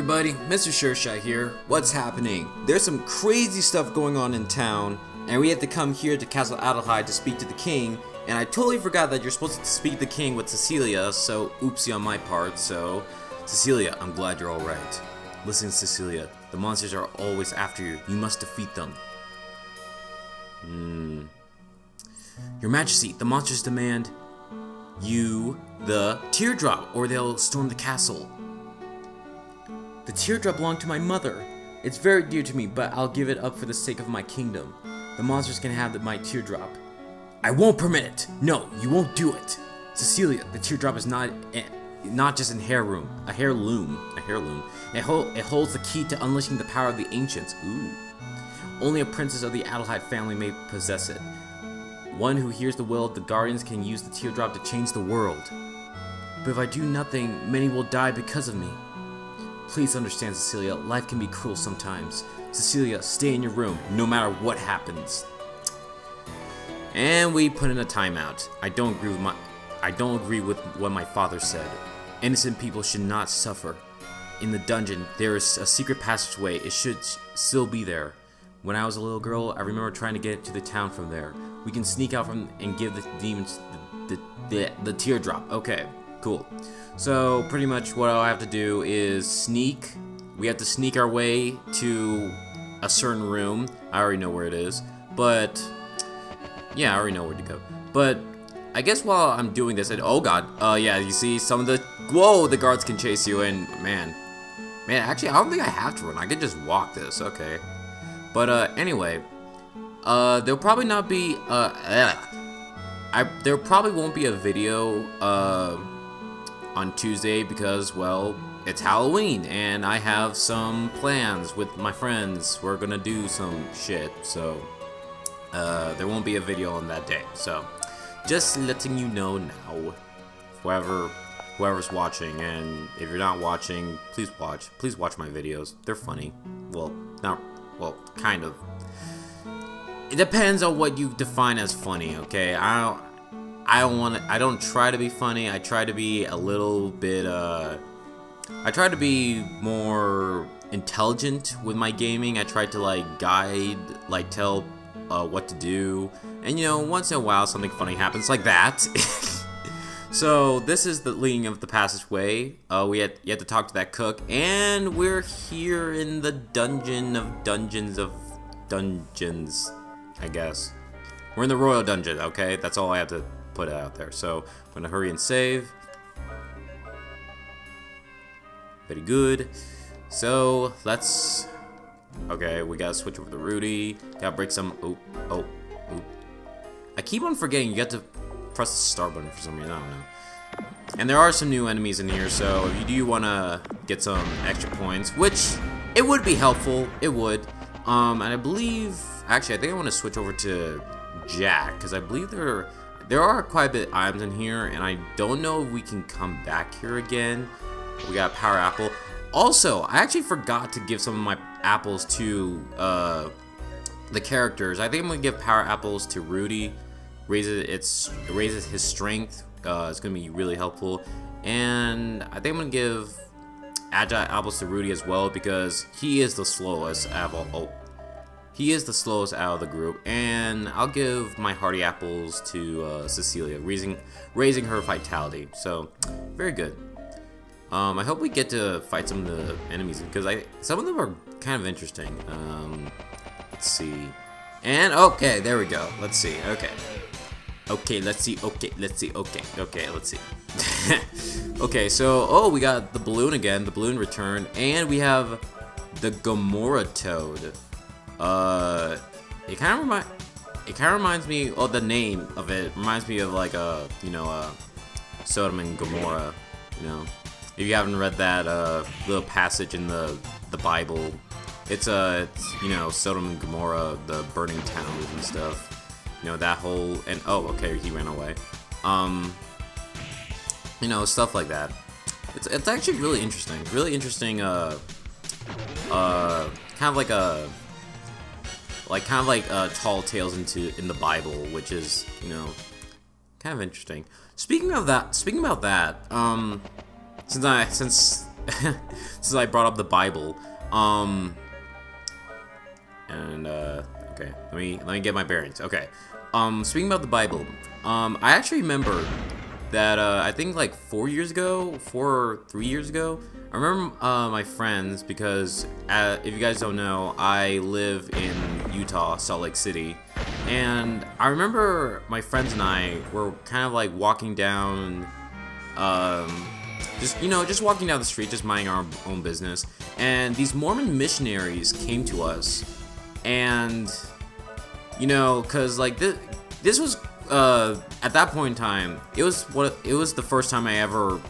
everybody, Mistersureshot here. What's happening? There's some crazy stuff going on in town, and we had to come here to Castle Adelheid to speak to the king, and I totally forgot that you're supposed to speak to the king with Cecilia, so oopsie on my part. So, Cecilia, I'm glad you're alright. Listen, Cecilia, the monsters are always after you. You must defeat them. Your Majesty, the monsters demand you the teardrop, or they'll storm the castle. The teardrop belonged to my mother. It's very dear to me, but I'll give it up for the sake of my kingdom. The monsters can have my teardrop. I won't permit it. No, you won't do it. Cecilia, the teardrop is not just an heirloom. It holds the key to unleashing the power of the ancients. Ooh. Only a princess of the Adelheid family may possess it. One who hears the will of the guardians can use the teardrop to change the world. But if I do nothing, many will die because of me. Please understand, Cecilia, life can be cruel sometimes. Cecilia, stay in your room, no matter what happens. And we put in a timeout. I don't agree with what my father said. Innocent people should not suffer. In the dungeon, there is a secret passageway. It should still be there. When I was a little girl, I remember trying to get to the town from there. We can sneak out from and give the demons the teardrop. Okay, cool. So pretty much what I have to do is sneak. We have to sneak our way to a certain room. I already know where it is, but yeah, I already know where to go. But I guess while I'm doing this, oh god, yeah, you see some of the the guards can chase you, and man, actually, I don't think I have to run. I could just walk this. Okay, but anyway, there'll probably not be there probably won't be a video on Tuesday because, well, it's Halloween and I have some plans with my friends. We're gonna do some shit, so there won't be a video on that day. So just letting you know now, whoever's watching, and if you're not watching, please watch my videos. They're funny. Well, kind of. It depends on what you define as funny, okay? I don't try to be funny. I try to be a little bit I try to be more intelligent with my gaming. I try to guide, tell what to do. And once in a while something funny happens like that. So this is the leading of the passageway. You had to talk to that cook, and we're here in the dungeon of dungeons, I guess. We're in the royal dungeon, okay? That's all I have to put out there. So I'm gonna hurry and save. Very good. So let's. Okay, we gotta switch over to Rudy. Gotta break some. Oh. I keep on forgetting you got to press the start button for some reason. I don't know. And there are some new enemies in here, so if you do want to get some extra points, which it would be helpful, it would. And I believe, actually, I think I want to switch over to Jack, because I believe there are quite a bit of items in here, and I don't know if we can come back here again. We got Power Apple. Also, I actually forgot to give some of my apples to the characters. I think I'm gonna give Power Apples to Rudy. Raises his strength. It's gonna be really helpful, and I think I'm gonna give Agile Apples to Rudy as well because he is the slowest apple. He is the slowest out of the group, and I'll give my Hardy Apples to Cecilia, raising her vitality. So, very good. I hope we get to fight some of the enemies because some of them are kind of interesting. Let's see. And okay, there we go. Let's see. Okay, let's see. Okay, let's see. Okay, so we got the balloon again. The balloon returned, and we have the Gomorrah Toad. It kind of reminds me. Oh, the name of it reminds me of Sodom and Gomorrah. If you haven't read that little passage in the Bible, it's Sodom and Gomorrah, the burning towns and stuff. That whole, and okay, he ran away. Stuff like that. It's actually really interesting. Kind of like tall tales in the Bible, which is kind of interesting. Speaking about that, since since I brought up the Bible. Okay, let me get my bearings. Okay, speaking about the Bible, I actually remember that I think like 4 or 3 years ago. I remember my friends because if you guys don't know, I live in Utah, Salt Lake City, and I remember my friends and I were kind of like walking down, just walking down the street, just minding our own business, and these Mormon missionaries came to us, and cause like this was at that point in time, it was the first time I ever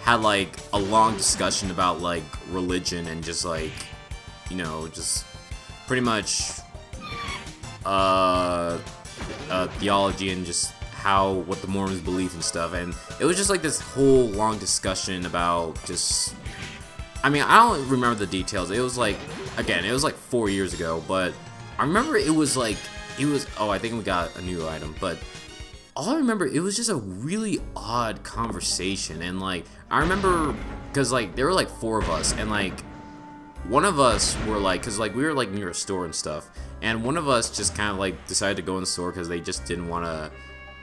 had like a long discussion about like religion and just like just pretty much theology and just what the Mormons believe and stuff. And it was just like this whole long discussion about just, I mean, I don't remember the details. It was like, again, it was like 4 years ago, but I remember I think we got a new item, but all I remember, it was just a really odd conversation. And like, I remember, because like there were like 4 of us, and like one of us were like, because like we were like near a store and stuff, and one of us just kind of like decided to go in the store because they just didn't want to,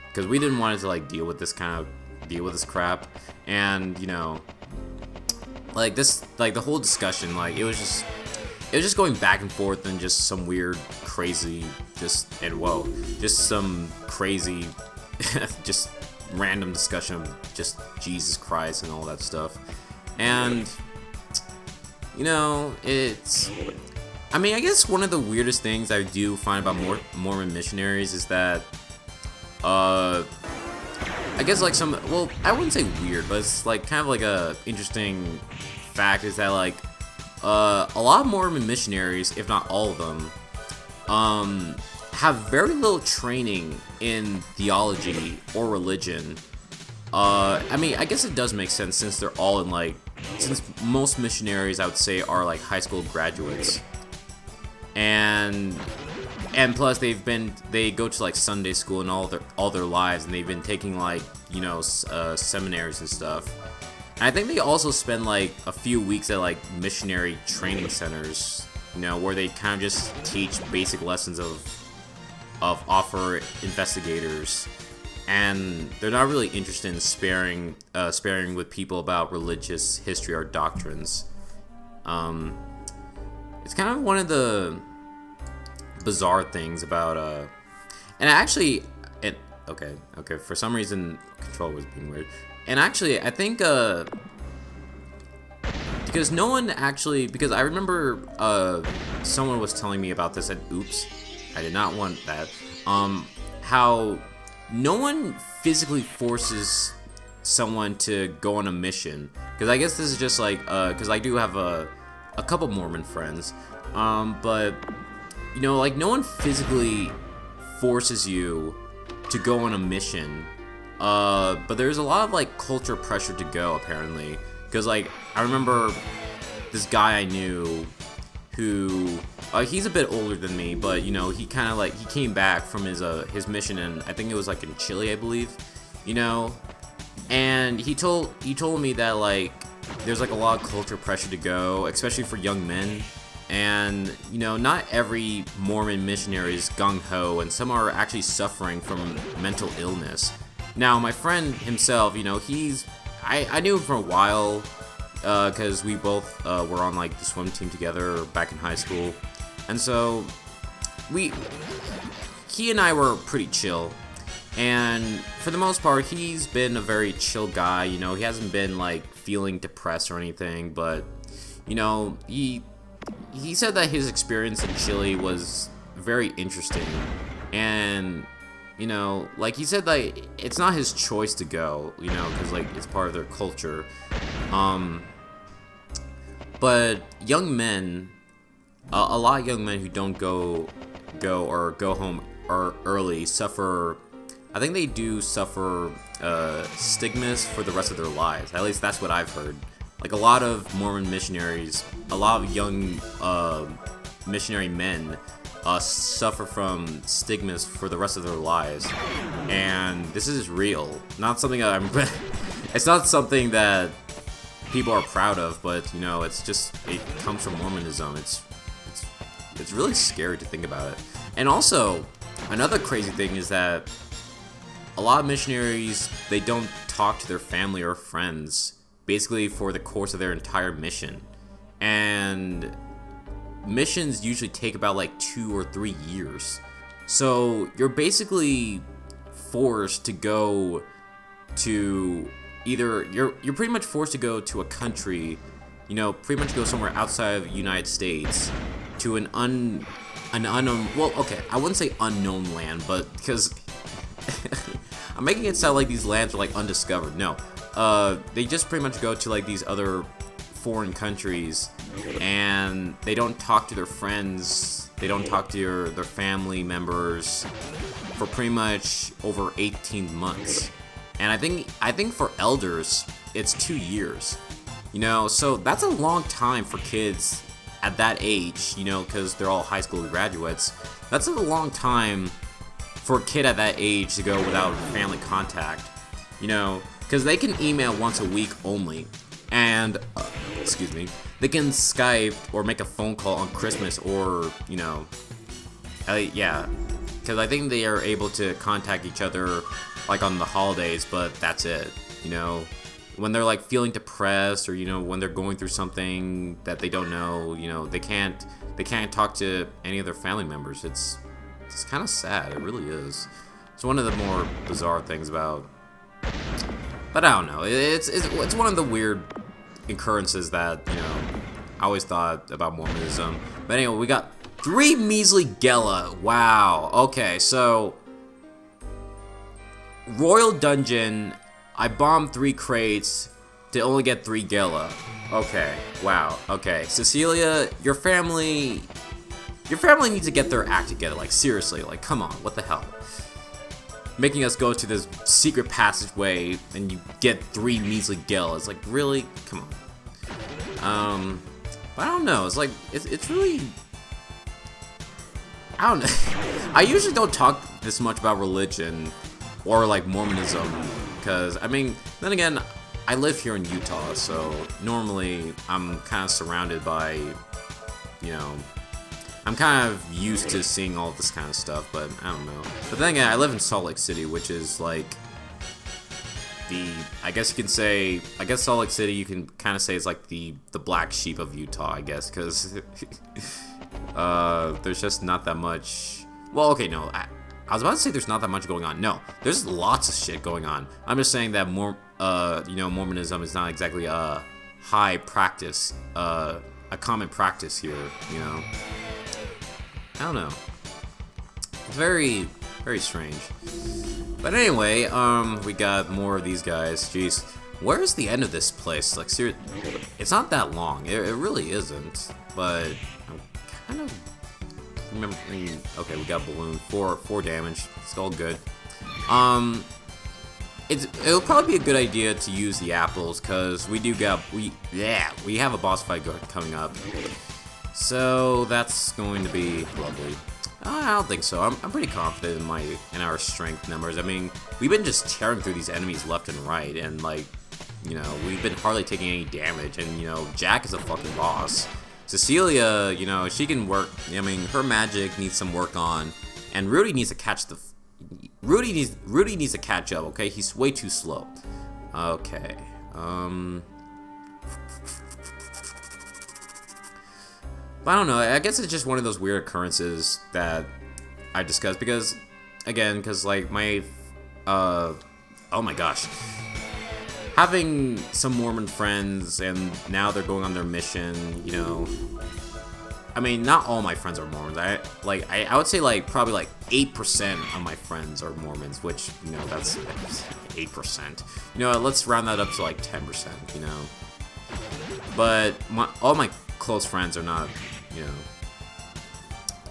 because we didn't want to like deal with this crap. And like this, like the whole discussion, like it was just going back and forth and just some weird crazy just some crazy just random discussion of just Jesus Christ and all that stuff. And it's, I mean, I guess one of the weirdest things I do find about Mormon missionaries is that I guess like I wouldn't say weird, but it's like kind of like a interesting fact is that like a lot of Mormon missionaries, if not all of them, have very little training in theology or religion. I mean, I guess it does make sense since they're all in like, since most missionaries I would say are like high school graduates, and plus they go to like Sunday school and all their lives, and they've been taking like seminaries and stuff. And I think they also spend like a few weeks at like missionary training centers, where they kind of just teach basic lessons of offer investigators, and they're not really interested in sparing with people about religious history or doctrines. It's kind of one of the bizarre things about and actually okay, for some reason control was being weird. And actually I think because I remember someone was telling me about this, and oops, I did not want that, how no one physically forces someone to go on a mission, because I guess this is just like because I do have a couple Mormon friends, but like no one physically forces you to go on a mission, but there's a lot of like culture pressure to go, apparently, because like I remember this guy I knew who he's a bit older than me, but he kind of like, he came back from his mission, and I think it was like in Chile, I believe, and he told me that like there's like a lot of culture pressure to go, especially for young men. And not every Mormon missionary is gung-ho, and some are actually suffering from mental illness. Now my friend himself, I knew him for a while, because we both were on like the swim team together back in high school, and so he and I were pretty chill, and for the most part he's been a very chill guy. He hasn't been like feeling depressed or anything, but he said that his experience in Chile was very interesting, and like he said that it's not his choice to go, because like it's part of their culture, but young men, a lot of young men who don't go home or early suffer. I think they do suffer stigmas for the rest of their lives. At least that's what I've heard. Like a lot of Mormon missionaries, a lot of young missionary men suffer from stigmas for the rest of their lives, and this is real. Not something it's not something that people are proud of, but you know, it's just, it comes from Mormonism. It's really scary to think about it. And also, another crazy thing is that a lot of missionaries, they don't talk to their family or friends basically for the course of their entire mission. And missions usually take about like 2 or 3 years. So you're basically forced to go to either, you're pretty much forced to go to a country, you know, pretty much go somewhere outside of the United States to an unknown, well, okay, I wouldn't say unknown land, but because I'm making it sound like these lands are like undiscovered. No, they just pretty much go to like these other foreign countries, and they don't talk to their friends, they don't talk to their family members for pretty much over 18 months. And I think for elders, it's 2 years. You know, so that's a long time for kids at that age, you know, because they're all high school graduates. That's a long time for a kid at that age to go without family contact, you know, because they can email once a week only, and, excuse me, they can Skype or make a phone call on Christmas or, you know, yeah, because I think they are able to contact each other, like, on the holidays, but that's it, you know. When they're like feeling depressed, or you know, when they're going through something that they don't know, you know, they can't talk to any of their family members. It's kind of sad. It really is. It's one of the more bizarre things about. But I don't know. It's one of the weird occurrences that, you know, I always thought about Mormonism. But anyway, we got 3 measly Gela. Wow. Okay, so Royal Dungeon. I bombed 3 crates to only get 3 Gela. Okay, wow, okay. Cecilia, your family needs to get their act together, like, seriously, like, come on, what the hell? Making us go to this secret passageway, and you get 3 measly Gelas, like, really? Come on. But I don't know, it's like, it's really, I don't know. I usually don't talk this much about religion, or, like, Mormonism, because, I mean, then again, I live here in Utah, so normally I'm kind of surrounded by, you know, I'm kind of used to seeing all this kind of stuff, but I don't know. But then again, I live in Salt Lake City, which is like I guess you can say, I guess Salt Lake City, you can kind of say is like the black sheep of Utah, I guess, because there's just not that much. Well, okay, no, I was about to say there's not that much going on. No, there's lots of shit going on. I'm just saying that you know, Mormonism is not exactly a high practice, a common practice here, you know. I don't know. It's very, very strange. But anyway, we got more of these guys. Jeez, where is the end of this place? Like, seriously, it's not that long. It really isn't. But I'm kind of remembering. Okay, we got balloon 4 damage. It's all good. It'll probably be a good idea to use the apples, because we have a boss fight coming up. So that's going to be lovely. I don't think so. I'm pretty confident in our strength numbers. I mean, we've been just tearing through these enemies left and right, and like, you know, we've been hardly taking any damage. And you know, Jack is a fucking boss. Cecilia, you know, she can work. I mean, her magic needs some work on, and Rudy needs to catch the. Rudy needs to catch up. Okay, he's way too slow. Okay. But I don't know, I guess it's just one of those weird occurrences that I discussed, because, again, like, my, oh my gosh, having some Mormon friends, and now they're going on their mission, you know, I mean, not all my friends are Mormons. I would say, like, probably, like, 8% of my friends are Mormons, which, you know, that's 8%. You know, let's round that up to, like, 10%, you know. But all my close friends are not, you know,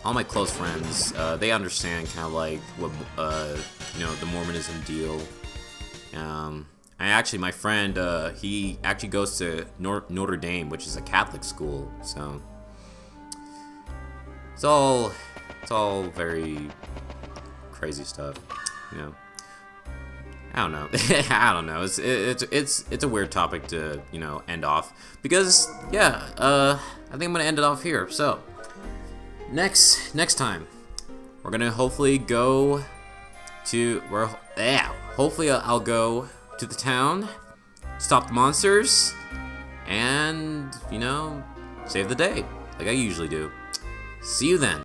all my close friends, they understand kind of like what, you know, the Mormonism deal. My friend, he actually goes to Notre Dame, which is a Catholic school, so it's all very crazy stuff, you know. I don't know. I don't know. It's a weird topic to, you know, end off because yeah, I think I'm gonna end it off here. So next time we're gonna hopefully go to hopefully I'll go to the town, stop the monsters, and you know, save the day like I usually do. See you then.